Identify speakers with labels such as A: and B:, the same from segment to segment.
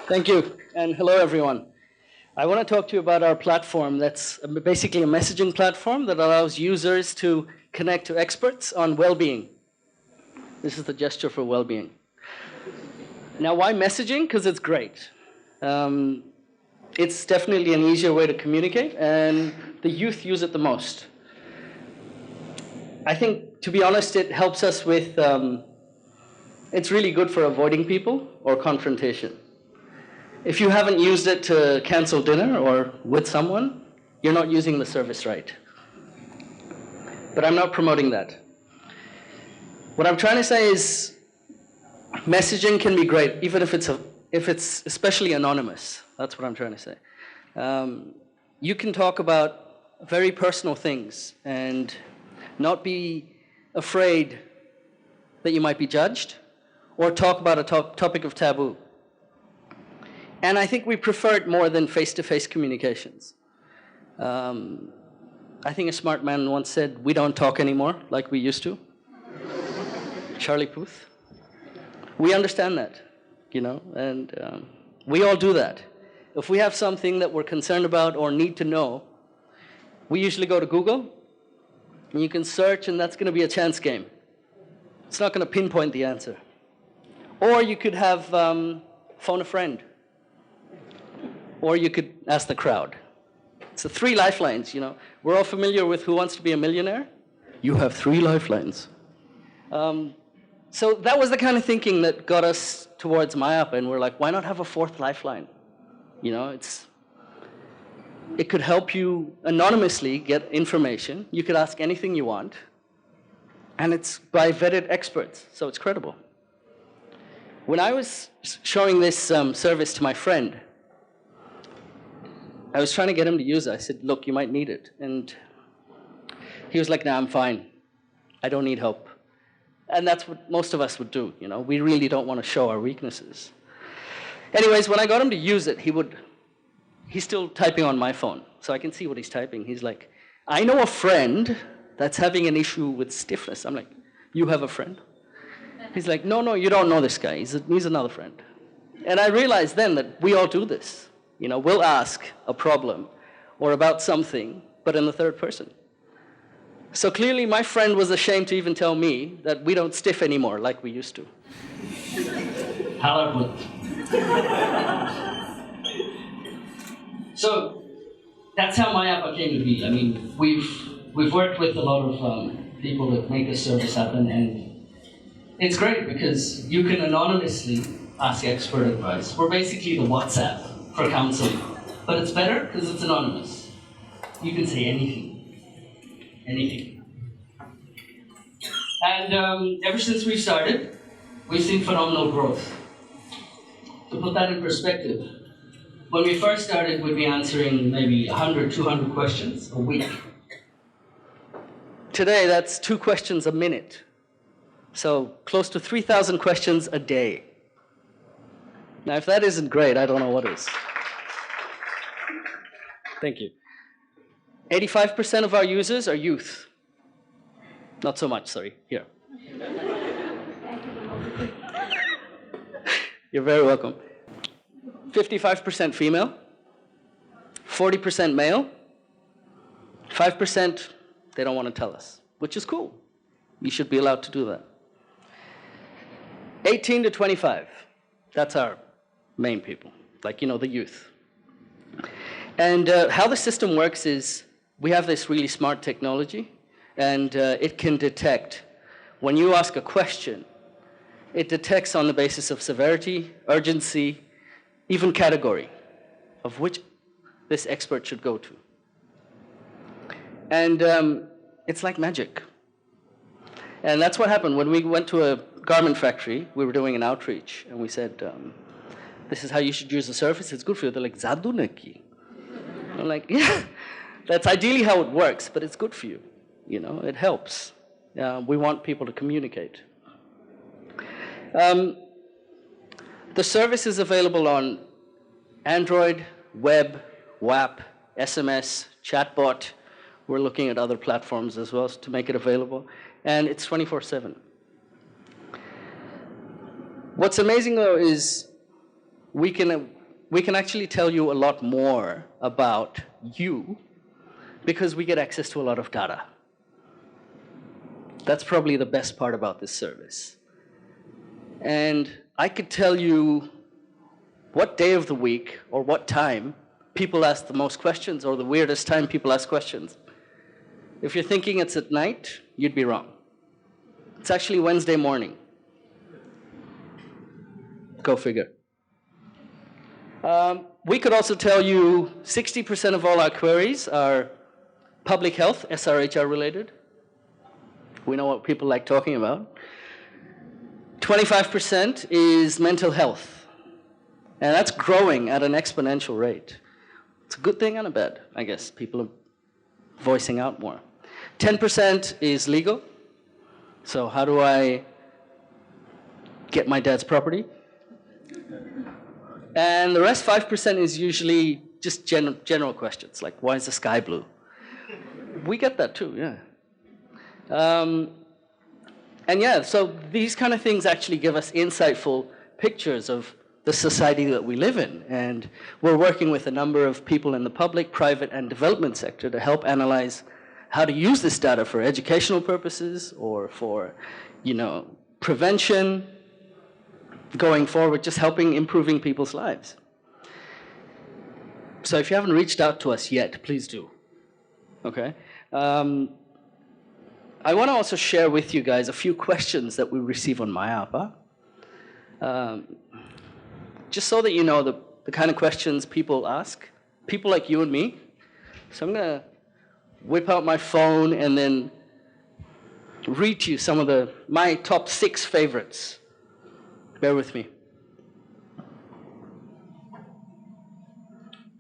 A: Thank you, and hello everyone. I want to talk to you about our platform that's basically a messaging platform that allows users to connect to experts on well-being. This is the gesture for well-being. Now, why messaging? Because it's great. It's definitely an easier way to communicate, and the youth use it the most. I think, to be honest, it helps us with, it's really good for avoiding people or confrontation. If you haven't used it to cancel dinner or with someone, you're not using the service right. But I'm not promoting that. What I'm trying to say is messaging can be great, even if it's especially anonymous. That's what I'm trying to say. You can talk about very personal things and not be afraid that you might be judged or talk about a topic of taboo. And I think we prefer it more than face-to-face communications. I think a smart man once said, "We don't talk anymore like we used to." Charlie Puth. We understand that, and we all do that. If we have something that we're concerned about or need to know, we usually go to Google, and you can search, and that's going to be a chance game. It's not going to pinpoint the answer. Or you could have phone a friend. Or you could ask the crowd. It's the 3 lifelines, We're all familiar with Who Wants to Be a Millionaire? You have 3 lifelines. So that was the kind of thinking that got us towards Mayap, and we're like, why not have a 4th lifeline? It could help you anonymously get information. You could ask anything you want, and it's by vetted experts, so it's credible. When I was showing this service to my friend, I was trying to get him to use it. I said, look, you might need it. And he was like, nah, I'm fine. I don't need help. And that's what most of us would do, We really don't want to show our weaknesses. Anyways, when I got him to use it, he's still typing on my phone, so I can see what he's typing. He's like, I know a friend that's having an issue with stiffness. I'm like, you have a friend? He's like, no, you don't know this guy. He's another friend. And I realized then that we all do this. We'll ask a problem or about something, but in the 3rd person. So clearly my friend was ashamed to even tell me that we don't stiff anymore like we used to. So that's how Mayapa came to be. I mean, we've worked with a lot of people that make this service happen, and it's great because you can anonymously ask expert advice. We're basically the WhatsApp for counseling, but it's better because it's anonymous. You can say anything. And ever since we started, we've seen phenomenal growth. To put that in perspective, when we first started, we'd be answering maybe 100, 200 questions a week. Today, that's 2 questions a minute. So close to 3,000 questions a day. Now, if that isn't great, I don't know what is. Thank you. 85% of our users are youth. Not so much, sorry. Here. You're very welcome. 55% female, 40% male, 5% they don't want to tell us, which is cool. You should be allowed to do that. 18 to 25, that's our main people, the youth. And how the system works is we have this really smart technology, and it can detect when you ask a question, it detects on the basis of severity, urgency, even category of which this expert should go to. And it's like magic. And that's what happened when we went to a garment factory. We were doing an outreach, and we said, this is how you should use the service. It's good for you. They're like, Zadu neki. I'm like, yeah, that's ideally how it works, but it's good for you. It helps. We want people to communicate. The service is available on Android, web, WAP, SMS, chatbot. We're looking at other platforms as well to make it available. And it's 24/7. What's amazing, though, is we can we can actually tell you a lot more about you because we get access to a lot of data. That's probably the best part about this service. And I could tell you what day of the week or what time people ask the most questions or the weirdest time people ask questions. If you're thinking it's at night, you'd be wrong. It's actually Wednesday morning. Go figure. We could also tell you 60% of all our queries are public health, SRHR related. We know what people like talking about. 25% is mental health. And that's growing at an exponential rate. It's a good thing and a bad, I guess. People are voicing out more. 10% is legal. So how do I get my dad's property? And the rest, 5%, is usually just general questions, like why is the sky blue? We get that too, yeah. And yeah, so these kind of things actually give us insightful pictures of the society that we live in. And we're working with a number of people in the public, private, and development sector to help analyze how to use this data for educational purposes or for, prevention, going forward, just improving people's lives. So if you haven't reached out to us yet, please do, okay? I want to also share with you guys a few questions that we receive on Mayapa. Just so that you know the kind of questions people ask, people like you and me. So I'm going to whip out my phone and then read to you some of my top 6 favorites. Bear with me.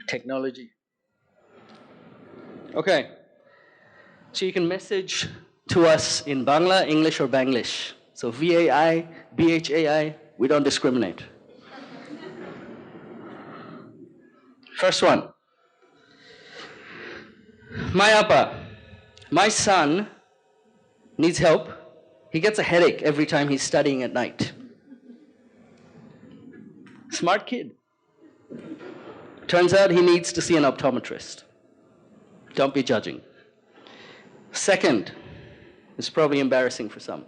A: Technology. Okay. So you can message to us in Bangla, English, or Banglish. So VAI, BHAI, we don't discriminate. First one. Mayapa, my son needs help. He gets a headache every time he's studying at night. Smart kid. Turns out he needs to see an optometrist. Don't be judging. Second, it's probably embarrassing for some.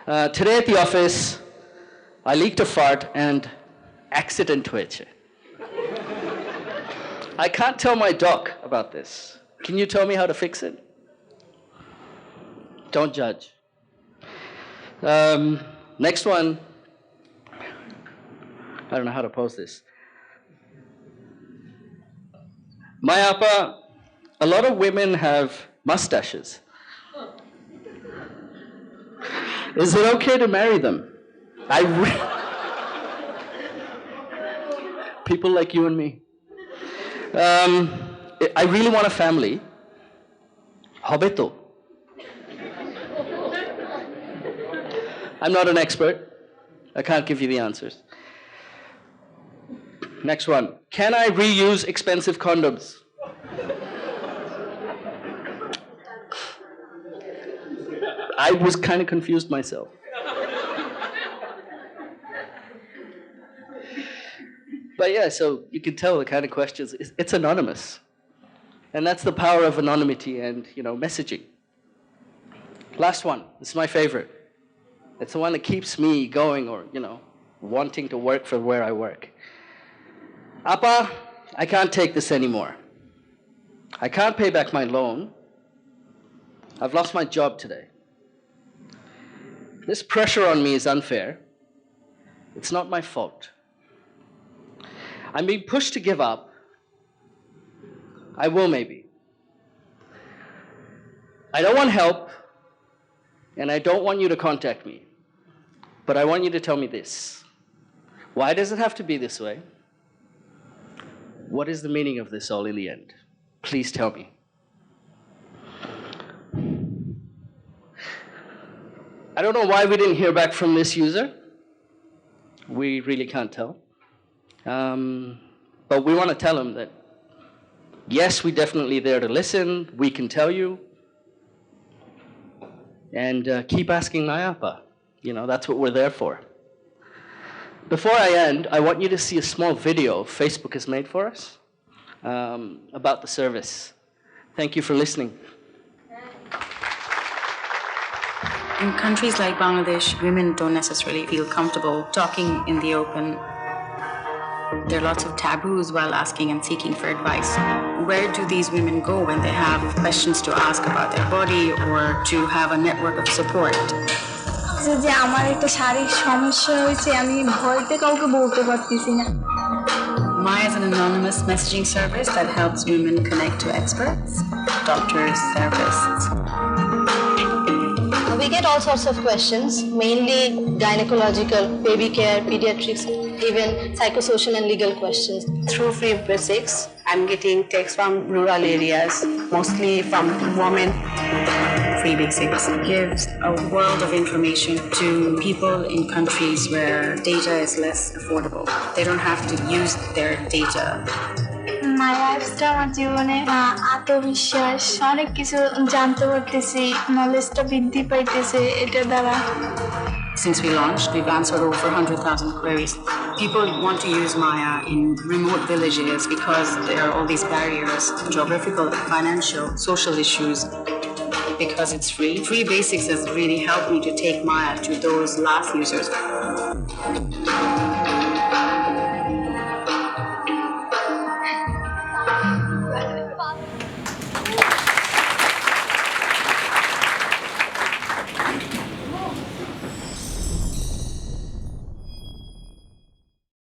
A: Today at the office, I leaked a fart and accident hয়েছে. I can't tell my doc about this. Can you tell me how to fix it? Don't judge. Next one. I don't know how to pose this. Mayapa, a lot of women have mustaches. Is it okay to marry them? People like you and me. I really want a family. Hobe to? I'm not an expert. I can't give you the answers. Next one. Can I reuse expensive condoms? I was kind of confused myself. But yeah, so you can tell the kind of questions. It's anonymous. And that's the power of anonymity and, messaging. Last one. This is my favorite. It's the one that keeps me going or, wanting to work for where I work. Appa, I can't take this anymore. I can't pay back my loan. I've lost my job today. This pressure on me is unfair. It's not my fault. I'm being pushed to give up. I will maybe. I don't want help, and I don't want you to contact me. But I want you to tell me this. Why does it have to be this way? What is the meaning of this all in the end? Please tell me. I don't know why we didn't hear back from this user. We really can't tell. But we want to tell him that, yes, we're definitely there to listen. We can tell you. And keep asking Mayapa. That's what we're there for. Before I end, I want you to see a small video Facebook has made for us about the service. Thank you for listening.
B: In countries like Bangladesh, women don't necessarily feel comfortable talking in the open. There are lots of taboos while asking and seeking for advice. Where do these women go when they have questions to ask about their body or to have a network of support?
C: যে আমার একটা শারীরিক সমস্যা হয়েছে আমি ভয়তে কাউকে বলতে পারতেছি না
B: Maya is an anonymous messaging service that helps women connect to experts, doctors, therapists.
D: We get all sorts of questions, mainly gynecological, baby care, pediatrics, even psychosocial and legal questions.
E: Through Free Basics, I'm getting texts from rural areas, mostly from women.
B: Free Basics gives a world of information to people in countries where data is less affordable. They don't have to use their data.
C: মায়া অ্যাপসটা আমার জীবনে আত্মবিশ্বাস অনেক কিছু জানতে পারতেছি নলেজটা বৃদ্ধি পাইতেছে এটা দ্বারা
B: Since we launched, we've answered over 100,000 queries. People want to use Maya in remote villages because there are all these barriers, geographical, financial, social issues. Because it's free. Free Basics has really helped me to take Maya to those last users.